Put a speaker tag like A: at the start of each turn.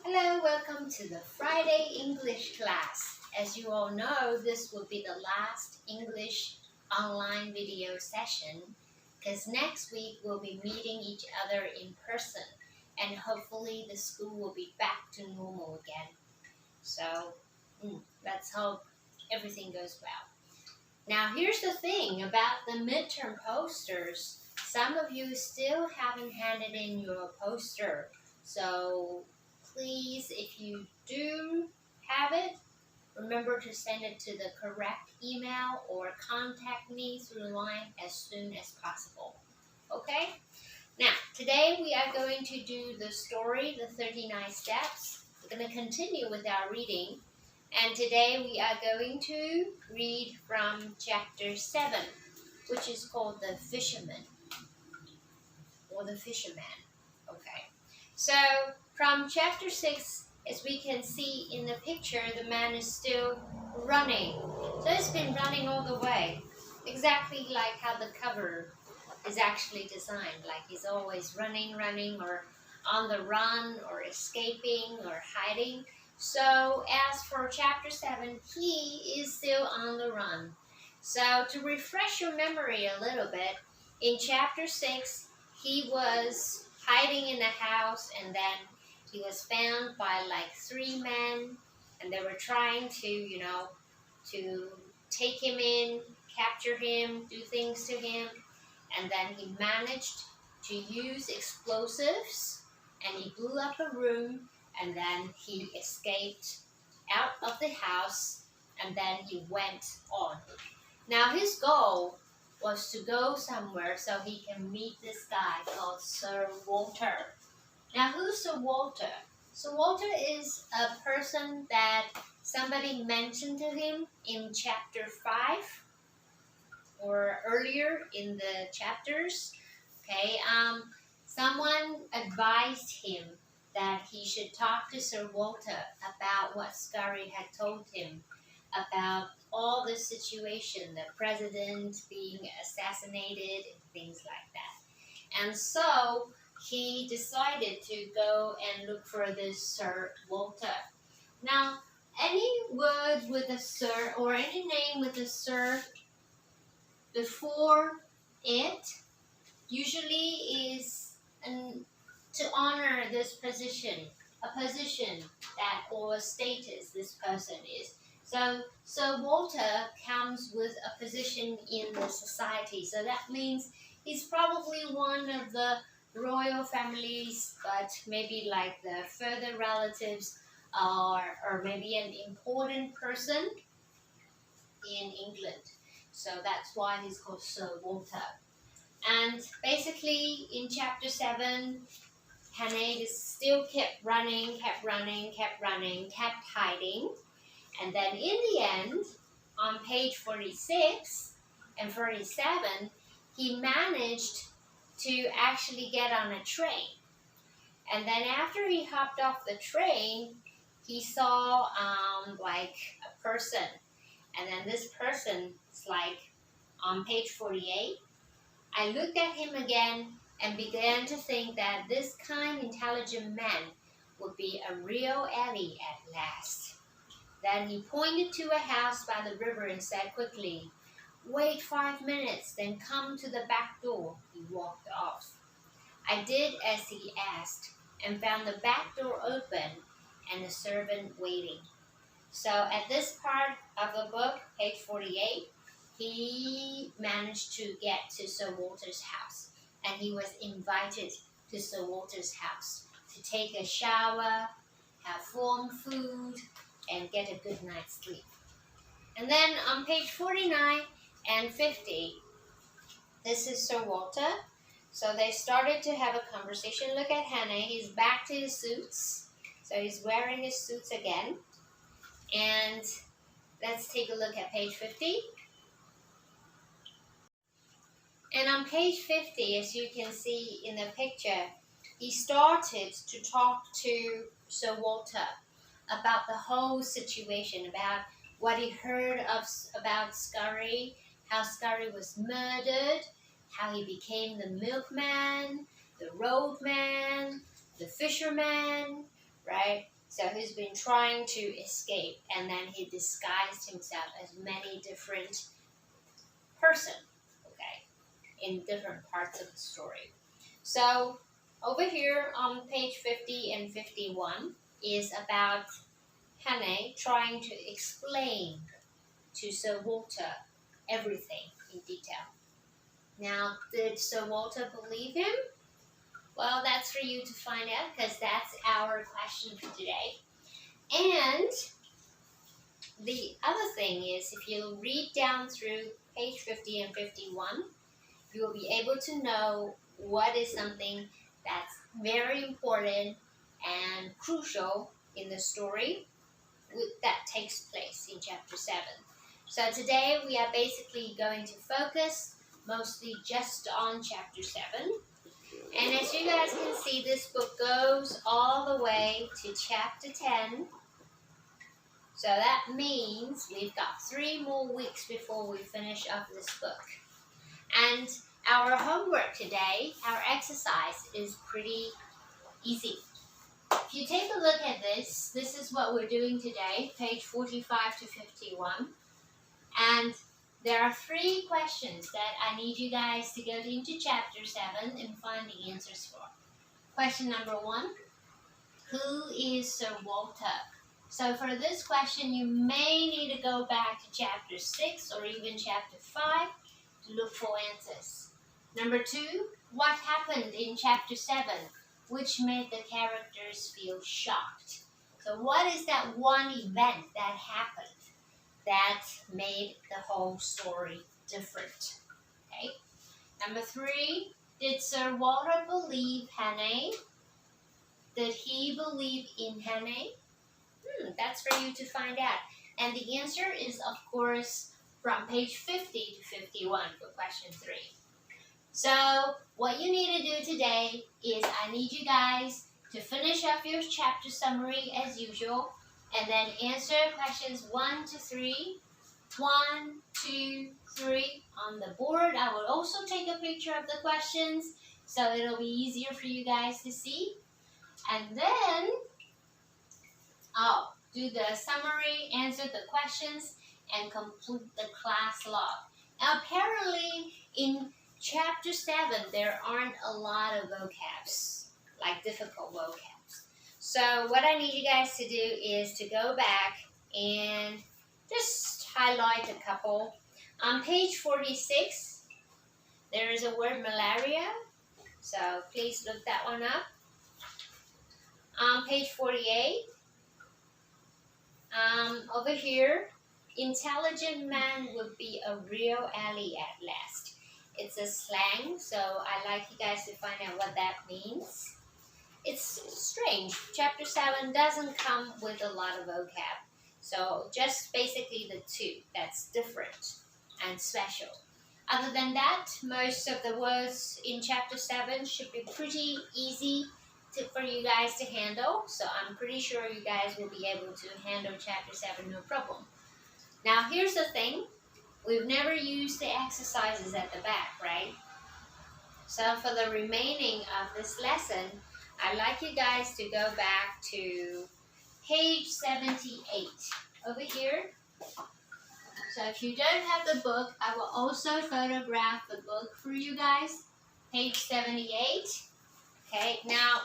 A: Hello, welcome to the Friday English class. As you all know, this will be the last English online video session because next week we'll be meeting each other in person and hopefully the school will be back to normal again. So let's hope everything goes well. Now here's the thing about the midterm posters. Some of you still haven't handed in your poster. So please, if you do have it, remember to send it to the correct email or contact me through line as soon as possible. Okay? Now, today we are going to do the story, the 39 steps. We're going to continue with our reading. And today we are going to read from chapter 7, which is called The Fisherman, or The Fisherman. Okay. So, from chapter 6, as we can see in the picture, the man is still running. So he's been running all the way, exactly like how the cover is actually designed. Like he's always running, or on the run, or escaping, or hiding. So as for chapter 7, he is still on the run. So to refresh your memory a little bit, in chapter 6, he was hiding in a house, and then he was found by like 3 men, and they were trying to, to take him in, capture him, do things to him, and then he managed to use explosives, and he blew up a room, and then he escaped out of the house, and then he went on. Now his goal was to go somewhere so he can meet this guy called Sir Walter. Now, who's Sir Walter? Sir Walter is a person that somebody mentioned to him in chapter 5 or earlier in the chapters. Okay, someone advised him that he should talk to Sir Walter about what Scurry had told him about all the situation, the president being assassinated and things like that. And so he decided to go and look for this Sir Walter. Now, any word with a Sir or any name with a Sir before it usually is to honor this position, a position that or status this person is. So Sir Walter comes with a position in the society. So that means he's probably one of the royal families, but maybe like the further relatives or maybe an important person in England. So that's why he's called Sir Walter. And basically in chapter 7, Hannah still kept running, kept hiding. And then in the end, on page 46 and 47, he managed to actually get on a train. And then after he hopped off the train, he saw like a person. And then this person is like on page 48. I looked at him again and began to think that this kind, intelligent man would be a real Eddie at last. Then he pointed to a house by the river and said quickly, "Wait 5 minutes, then come to the back door." He walked off. I did as he asked and found the back door open and the servant waiting. So at this part of the book, page 48, he managed to get to Sir Walter's house, and he was invited to Sir Walter's house to take a shower, have warm food, and get a good night's sleep. And then on page 49 and 50, this is Sir Walter. So they started to have a conversation. Look at Hannah, he's back to his suits. So he's wearing his suits again. And let's take a look at page 50. And on page 50, as you can see in the picture, he started to talk to Sir Walter about the whole situation, about what he heard about Scurry, how Scurry was murdered, how he became the milkman, the roadman, the fisherman, right? So he's been trying to escape, and then he disguised himself as many different person, okay, in different parts of the story. So over here on page 50 and 51 is about Hannah trying to explain to Sir Walter everything in detail. Now, did Sir Walter believe him? Well, that's for you to find out, because that's our question for today. And the other thing is, if you read down through page 50 and 51, you will be able to know what is something that's very important and crucial in the story that takes place in chapter 7. So today we are basically going to focus mostly just on chapter 7. And as you guys can see, this book goes all the way to chapter 10. So that means we've got 3 more weeks before we finish up this book. And our homework today, our exercise, is pretty easy. If you take a look at this is what we're doing today, page 45 to 51. And there are 3 questions that I need you guys to go into chapter 7 and find the answers for. Question number 1, who is Sir Walter? So for this question, you may need to go back to chapter 6 or even chapter 5 to look for answers. Number 2, what happened in chapter 7 which made the characters feel shocked? So what is that one event that happened that made the whole story different? Okay. Number 3, did Sir Walter believe Hannah? Did he believe in Hannah? That's for you to find out. And the answer is, of course, from page 50 to 51 for question 3. So what you need to do today is I need you guys to finish up your chapter summary as usual, and then answer questions 1 to 3. 1, 2, 3 on the board. I will also take a picture of the questions so it'll be easier for you guys to see. And then I'll do the summary, answer the questions, and complete the class log. Now, apparently in chapter 7, there aren't a lot of vocabs, like difficult vocabs. So what I need you guys to do is to go back and just highlight a couple. On page 46, there is a word malaria. So please look that one up. On page 48, over here, intelligent man would be a real ally at last. It's a slang, so I'd like you guys to find out what that means. It's strange. Chapter 7 doesn't come with a lot of vocab. So just basically the 2 that's different and special. Other than that, most of the words in chapter 7 should be pretty easy for you guys to handle. So I'm pretty sure you guys will be able to handle chapter 7 no problem. Now here's the thing. We've never used the exercises at the back, right? So for the remaining of this lesson, I'd like you guys to go back to page 78 over here. So if you don't have the book, I will also photograph the book for you guys. Page 78. Okay, now